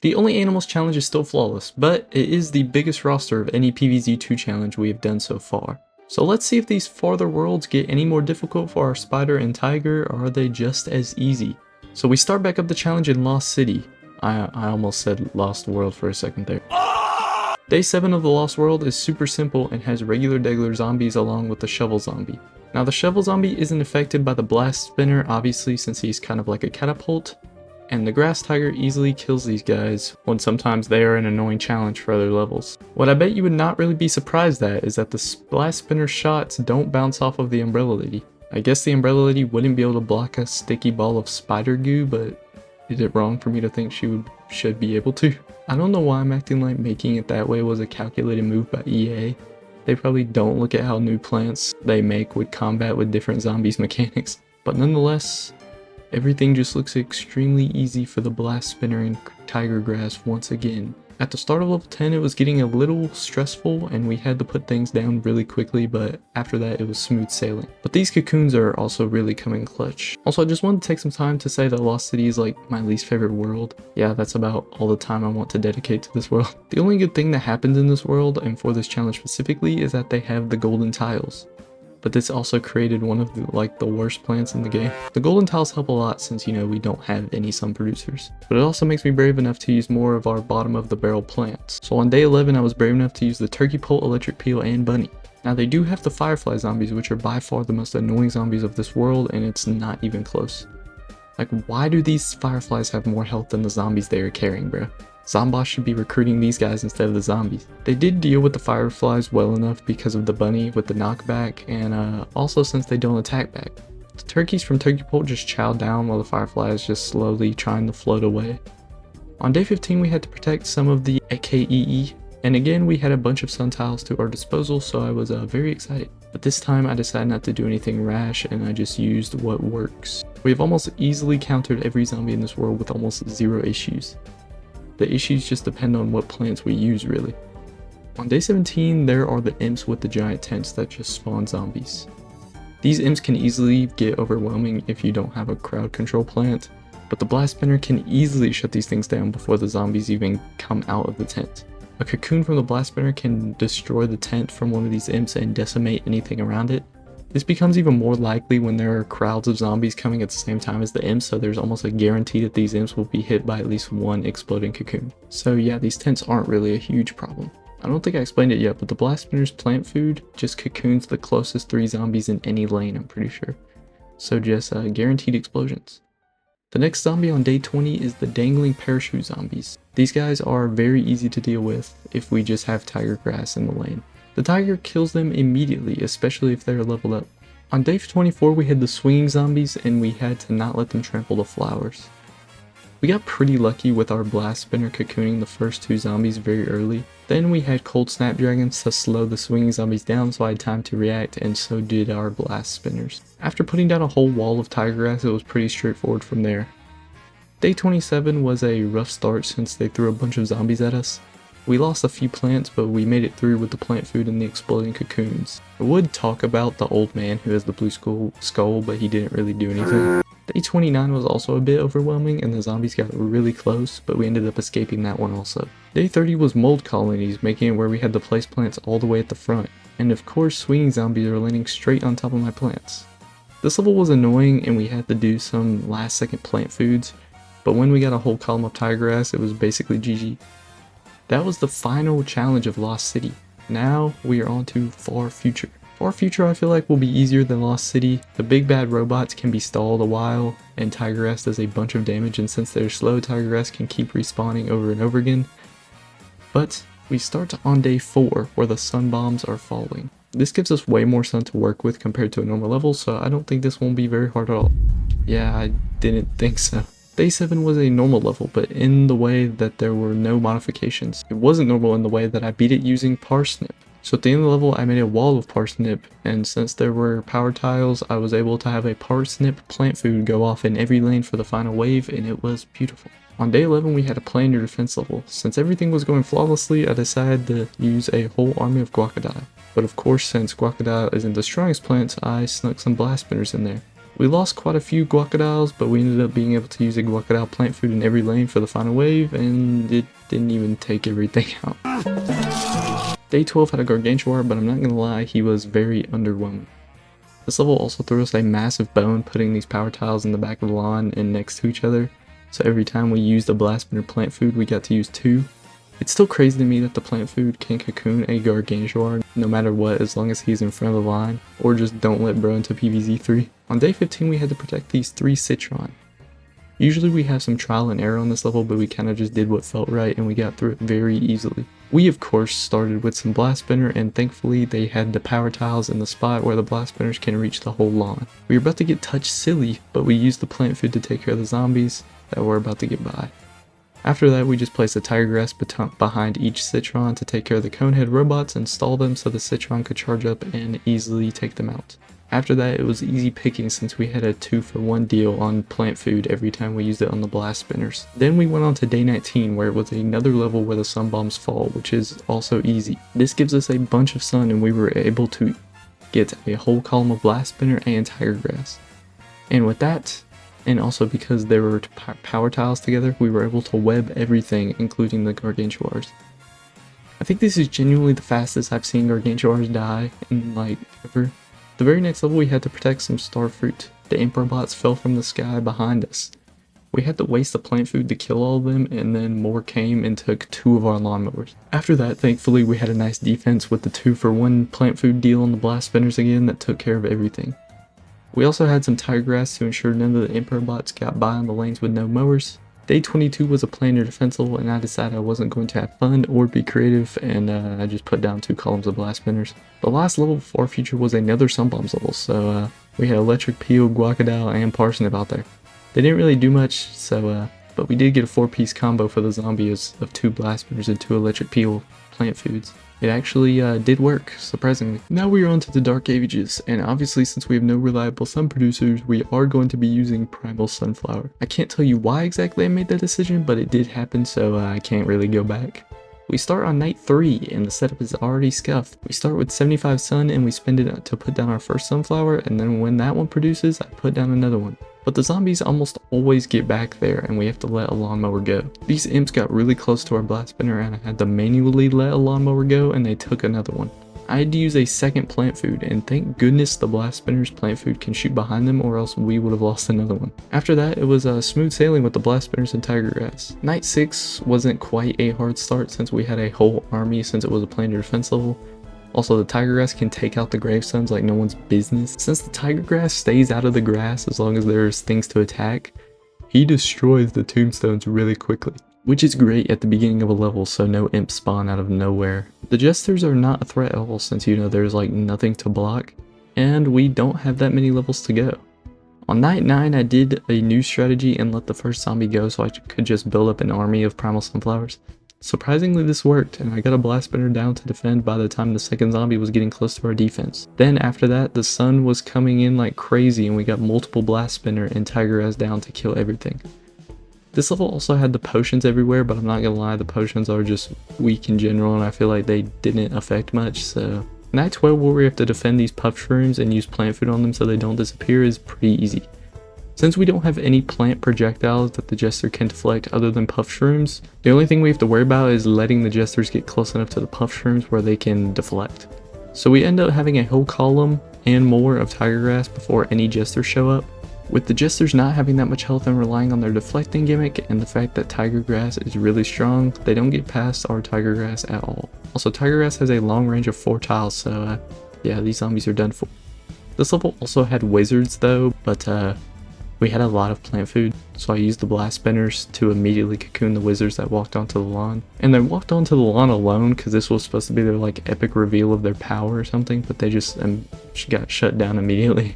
The only animals challenge is still flawless, but it is the biggest roster of any PvZ2 challenge we have done so far. So let's see if these farther worlds get any more difficult for our spider and tiger, or are they just as easy? So we start back up the challenge in Lost City. I almost said Lost World for a second there. Day 7 of the Lost World is super simple and has regular Degler zombies along with the shovel zombie. Now the shovel zombie isn't affected by the blast spinner obviously since he's kind of like a catapult, and the grass tiger easily kills these guys when sometimes they are an annoying challenge for other levels. What I bet you would not really be surprised at is that the blast spinner shots don't bounce off of the umbrella lady. I guess the umbrella lady wouldn't be able to block a sticky ball of spider goo, but is it wrong for me to think she should be able to? I don't know why I'm acting like making it that way was a calculated move by EA. They probably don't look at how new plants they make would combat with different zombies mechanics. But nonetheless, everything just looks extremely easy for the blast spinner and tiger grass once again. At the start of level 10 it was getting a little stressful and we had to put things down really quickly, but after that it was smooth sailing. But these cocoons are also really coming clutch. Also, I just wanted to take some time to say that Lost City is like my least favorite world. Yeah, that's about all the time I want to dedicate to this world. The only good thing that happens in this world, and for this challenge specifically, is that they have the golden tiles. But this also created one of the worst plants in the game. The golden tiles help a lot since, you know, we don't have any sun producers. But it also makes me brave enough to use more of our bottom of the barrel plants. So on day 11 I was brave enough to use the turkey pole, electric peel, and bunny. Now they do have the firefly zombies, which are by far the most annoying zombies of this world, and it's not even close. Like, why do these fireflies have more health than the zombies they are carrying, bro? Zomboss should be recruiting these guys instead of the zombies. They did deal with the fireflies well enough because of the bunny with the knockback, and also since they don't attack back. The turkeys from Turkey Pole just chow down while the fireflies just slowly trying to float away. On day 15 we had to protect some of the AKEE, and again we had a bunch of sun tiles to our disposal, so I was very excited. But this time I decided not to do anything rash and I just used what works. We have almost easily countered every zombie in this world with almost zero issues. The issues just depend on what plants we use, really. On day 17, there are the imps with the giant tents that just spawn zombies. These imps can easily get overwhelming if you don't have a crowd control plant, but the blast spinner can easily shut these things down before the zombies even come out of the tent. A cocoon from the blast spinner can destroy the tent from one of these imps and decimate anything around it. This becomes even more likely when there are crowds of zombies coming at the same time as the imps, so there's almost a guarantee that these imps will be hit by at least one exploding cocoon. So yeah, these tents aren't really a huge problem. I don't think I explained it yet, but the blast spinner's plant food just cocoons the closest 3 zombies in any lane, I'm pretty sure. So just guaranteed explosions. The next zombie on day 20 is the dangling parachute zombies. These guys are very easy to deal with if we just have tiger grass in the lane. The tiger kills them immediately, especially if they're leveled up. On day 24 we had the swinging zombies and we had to not let them trample the flowers. We got pretty lucky with our blast spinner cocooning the first 2 zombies very early. Then we had cold snapdragons to slow the swinging zombies down, so I had time to react, and so did our blast spinners. After putting down a whole wall of tiger grass, it was pretty straightforward from there. Day 27 was a rough start since they threw a bunch of zombies at us. We lost a few plants, but we made it through with the plant food and the exploding cocoons. I would talk about the old man who has the blue skull, but he didn't really do anything. Day 29 was also a bit overwhelming and the zombies got really close, but we ended up escaping that one also. Day 30 was mold colonies, making it where we had to place plants all the way at the front. And of course, swinging zombies are landing straight on top of my plants. This level was annoying and we had to do some last second plant foods, but when we got a whole column of tiger grass, it was basically GG. That was the final challenge of Lost City. Now we are on to Far Future. Far Future I feel like will be easier than Lost City. The big bad robots can be stalled a while and tiger grass does a bunch of damage, and since they're slow, tiger grass can keep respawning over and over again. But we start on day 4 where the sun bombs are falling. This gives us way more sun to work with compared to a normal level, so I don't think this won't be very hard at all. Yeah, I didn't think so. Day 7 was a normal level, but in the way that there were no modifications. It wasn't normal in the way that I beat it using Parsnip. So at the end of the level I made a wall of Parsnip, and since there were power tiles, I was able to have a Parsnip plant food go off in every lane for the final wave, and it was beautiful. On day 11 we had a plan your defense level. Since everything was going flawlessly, I decided to use a whole army of Guacodile. But of course, since Guacodile isn't the strongest plant, I snuck some blast spinners in there. We lost quite a few Guacodiles, but we ended up being able to use a Guacodile plant food in every lane for the final wave, and it didn't even take everything out. Day 12 had a Gargantuar, but I'm not gonna lie, he was very underwhelming. This level also threw us a massive bone, putting these power tiles in the back of the lawn and next to each other, so every time we used a Blast Spinner plant food, we got to use 2. It's still crazy to me that the plant food can cocoon a Gargantuar no matter what, as long as he's in front of the line, or just don't let bro into PvZ3. On day 15 we had to protect these 3 Citron. Usually we have some trial and error on this level, but we kind of just did what felt right and we got through it very easily. We of course started with some Blast Spinner, and thankfully they had the power tiles in the spot where the Blast Spinners can reach the whole lawn. We were about to get touched silly, but we used the plant food to take care of the zombies that were about to get by. After that, we just placed a Tiger Grass behind each Citron to take care of the Conehead robots and stall them so the Citron could charge up and easily take them out. After that, it was easy picking since we had a 2-for-1 deal on plant food every time we used it on the Blast Spinners. Then we went on to day 19, where it was another level where the sun bombs fall, which is also easy. This gives us a bunch of sun and we were able to get a whole column of Blast Spinner and Tiger Grass. And with that, and also because there were power tiles together, we were able to web everything, including the Gargantuars. I think this is genuinely the fastest I've seen Gargantuars die in like ever. The very next level we had to protect some Starfruit. The Emperor bots fell from the sky behind us. We had to waste the plant food to kill all of them, and then more came and took 2 of our lawnmowers. After that, thankfully we had a nice defense with the 2-for-1 plant food deal on the Blast Spinners again that took care of everything. We also had some Tiger Grass to ensure none of the Emperor bots got by on the lanes with no mowers. Day 22 was a planar defense level, and I decided I wasn't going to have fun or be creative, and I just put down 2 columns of Blast Spinners. The last level before our future was another Sun Bombs level, so we had Electric Peel, Guacodile, and Parsnip out there. They didn't really do much, so but we did get a 4-piece combo for the zombies of 2 Blast Spinners and 2 Electric Peel plant foods. It actually did work, surprisingly. Now we are on to the Dark Ages, and obviously since we have no reliable sun producers, we are going to be using Primal Sunflower. I can't tell you why exactly I made that decision, but it did happen, so I can't really go back. We start on night 3, and the setup is already scuffed. We start with 75 sun, and we spend it to put down our first sunflower, and then when that one produces, I put down another one. But the zombies almost always get back there, and we have to let a lawnmower go. These imps got really close to our Blast Spinner, and I had to manually let a lawnmower go, and they took another one. I had to use a second plant food, and thank goodness the Blast Spinner's plant food can shoot behind them, or else we would have lost another one. After that, it was smooth sailing with the Blast Spinners and Tiger Grass. Night 6 wasn't quite a hard start since we had a whole army since it was a planar defense level. Also, the Tiger Grass can take out the Gravestones like no one's business. Since the Tiger Grass stays out of the grass as long as there's things to attack, he destroys the tombstones really quickly, which is great at the beginning of a level so no imps spawn out of nowhere. The Jesters are not a threat at all since there's like nothing to block, and we don't have that many levels to go. On night 9 I did a new strategy and let the first zombie go so I could just build up an army of Primal Sunflowers. Surprisingly this worked, and I got a Blast Spinner down to defend by the time the second zombie was getting close to our defense. Then after that, the sun was coming in like crazy and we got multiple Blast Spinner and Tiger Grass down to kill everything. This level also had the potions everywhere, but I'm not gonna lie, the potions are just weak in general and I feel like they didn't affect much, so... Night 12 where we have to defend these puff shrooms and use plant food on them so they don't disappear is pretty easy. Since we don't have any plant projectiles that the Jester can deflect other than puff shrooms, the only thing we have to worry about is letting the Jesters get close enough to the puff shrooms where they can deflect. So we end up having a whole column and more of Tiger Grass before any Jesters show up. With the Jesters not having that much health and relying on their deflecting gimmick and the fact that Tiger Grass is really strong, they don't get past our Tiger Grass at all. Also, Tiger Grass has a long range of 4 tiles, so yeah, these zombies are done for. This level also had wizards though, but we had a lot of plant food, so I used the Blast Spinners to immediately cocoon the wizards that walked onto the lawn. And they walked onto the lawn alone because this was supposed to be their like epic reveal of their power or something, but they just got shut down immediately.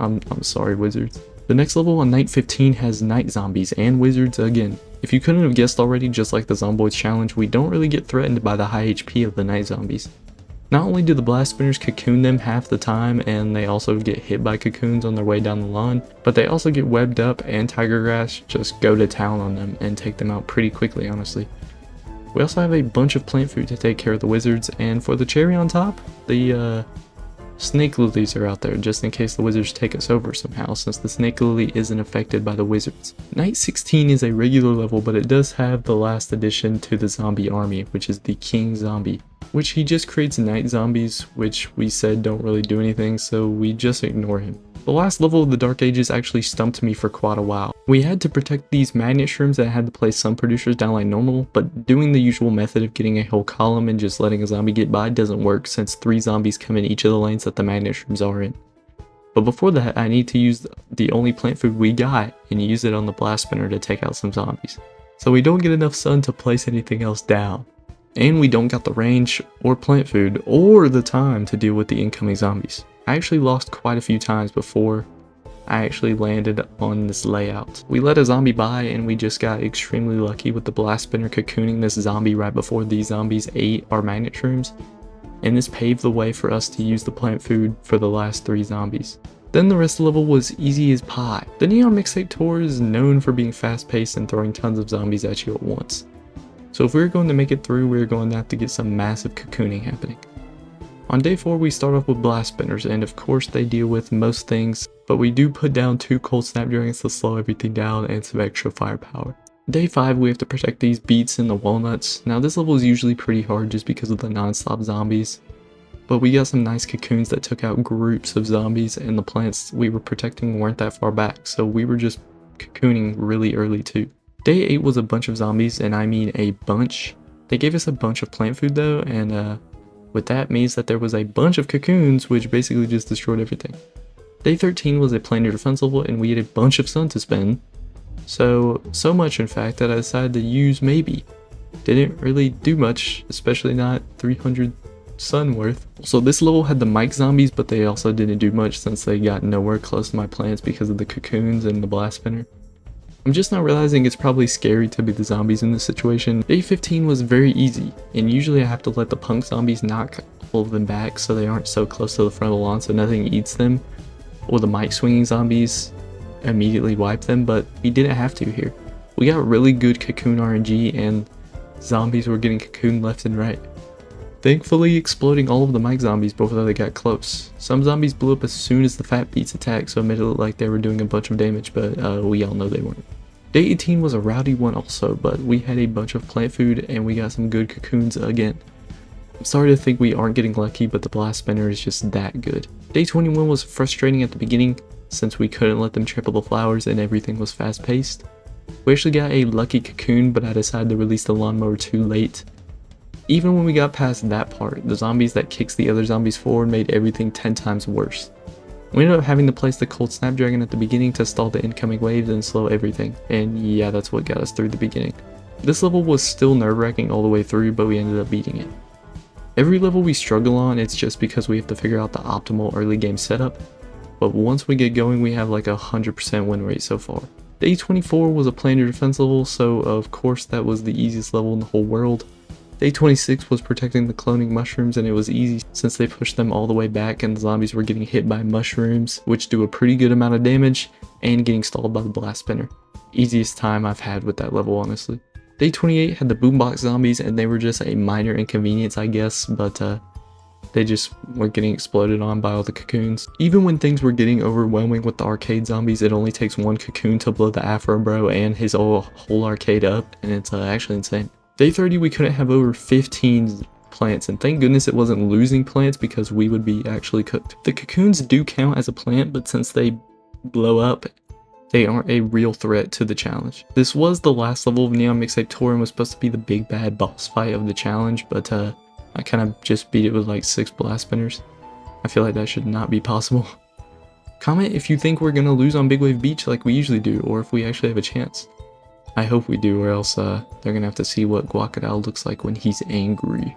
I'm sorry, wizards. The next level on night 15 has night zombies and wizards again. If you couldn't have guessed already, just like the Zomboids challenge, we don't really get threatened by the high HP of the night zombies. Not only do the Blast Spinners cocoon them half the time, and they also get hit by cocoons on their way down the lawn, but they also get webbed up and Tiger Grass just go to town on them and take them out pretty quickly, honestly. We also have a bunch of plant food to take care of the wizards, and for the cherry on top, the Snake lilies are out there just in case the wizards take us over somehow, since the snake lily isn't affected by the wizards. Night 16 is a regular level, but it does have the last addition to the zombie army, which is the king zombie, which he just creates night zombies, which we said don't really do anything, so we just ignore him. The last level of the Dark Ages actually stumped me for quite a while. We had to protect these magnet shrooms that had to place some producers down like normal, but doing the usual method of getting a whole column and just letting a zombie get by doesn't work since 3 zombies come in each of the lanes that the magnet shrooms are in. But before that, I need to use the only plant food we got and use it on the blast spinner to take out some zombies. So we don't get enough sun to place anything else down. And we don't got the range or plant food or the time to deal with the incoming zombies. I actually lost quite a few times before I actually landed on this layout. We let a zombie by and we just got extremely lucky with the blast spinner cocooning this zombie right before these zombies ate our magnet shrooms, and this paved the way for us to use the plant food for the last 3 zombies. Then the rest of the level was easy as pie. The Neon Mixtape Tour is known for being fast paced and throwing tons of zombies at you at once. So if we're going to make it through, we're going to have to get some massive cocooning happening. On day 4 we start off with blast spinners, and of course they deal with most things, but we do put down 2 cold snapdragons to slow everything down and some extra firepower. Day 5 we have to protect these beets and the walnuts. Now this level is usually pretty hard just because of the non-stop zombies, but we got some nice cocoons that took out groups of zombies, and the plants we were protecting weren't that far back, so we were just cocooning really early too. Day 8 was a bunch of zombies, and I mean a bunch. They gave us a bunch of plant food though, and with that means that there was a bunch of cocoons, which basically just destroyed everything. Day 13 was a planar defense level, and we had a bunch of sun to spend. So much in fact that I decided to use maybe. Didn't really do much, especially not 300 sun worth. So this level had the Mike zombies, but they also didn't do much since they got nowhere close to my plants because of the cocoons and the blast spinner. I'm just now realizing it's probably scary to be the zombies in this situation. Day 15 was very easy, and usually I have to let the punk zombies knock all of them back so they aren't so close to the front of the lawn so nothing eats them, or the mic swinging zombies immediately wipe them, but we didn't have to here. We got really good cocoon RNG and zombies were getting cocooned left and right, thankfully exploding all of the mic zombies before they got close. Some zombies blew up as soon as the fat beats attacked, so it made it look like they were doing a bunch of damage, but we all know they weren't. Day 18 was a rowdy one also, but we had a bunch of plant food and we got some good cocoons again. I'm sorry to think we aren't getting lucky, but the blast spinner is just that good. Day 21 was frustrating at the beginning since we couldn't let them trample the flowers and everything was fast paced. We actually got a lucky cocoon, but I decided to release the lawnmower too late. Even when we got past that part, the zombies that kicks the other zombies forward made everything 10 times worse. We ended up having to place the cold snapdragon at the beginning to stall the incoming waves and slow everything, and yeah, that's what got us through the beginning. This level was still nerve-wracking all the way through, but we ended up beating it. Every level we struggle on, it's just because we have to figure out the optimal early game setup, but once we get going we have like a 100% win rate so far. Day 24 was a planar defense level, so of course that was the easiest level in the whole world. Day 26 was protecting the cloning mushrooms, and it was easy since they pushed them all the way back and the zombies were getting hit by mushrooms, which do a pretty good amount of damage, and getting stalled by the blast spinner. Easiest time I've had with that level, honestly. Day 28 had the boombox zombies, and they were just a minor inconvenience I guess, but they just were getting exploded on by all the cocoons. Even when things were getting overwhelming with the arcade zombies, it only takes one cocoon to blow the Afro Bro and his whole arcade up, and it's actually insane. Day 30 we couldn't have over 15 plants, and thank goodness it wasn't losing plants because we would be actually cooked. The cocoons do count as a plant, but since they blow up, they aren't a real threat to the challenge. This was the last level of Neon Mixtape Tour and was supposed to be the big bad boss fight of the challenge, but I kind of just beat it with like 6 blast spinners. I feel like that should not be possible. Comment if you think we're gonna lose on Big Wave Beach like we usually do, or if we actually have a chance. I hope we do, or else they're gonna have to see what Guacadal looks like when he's angry.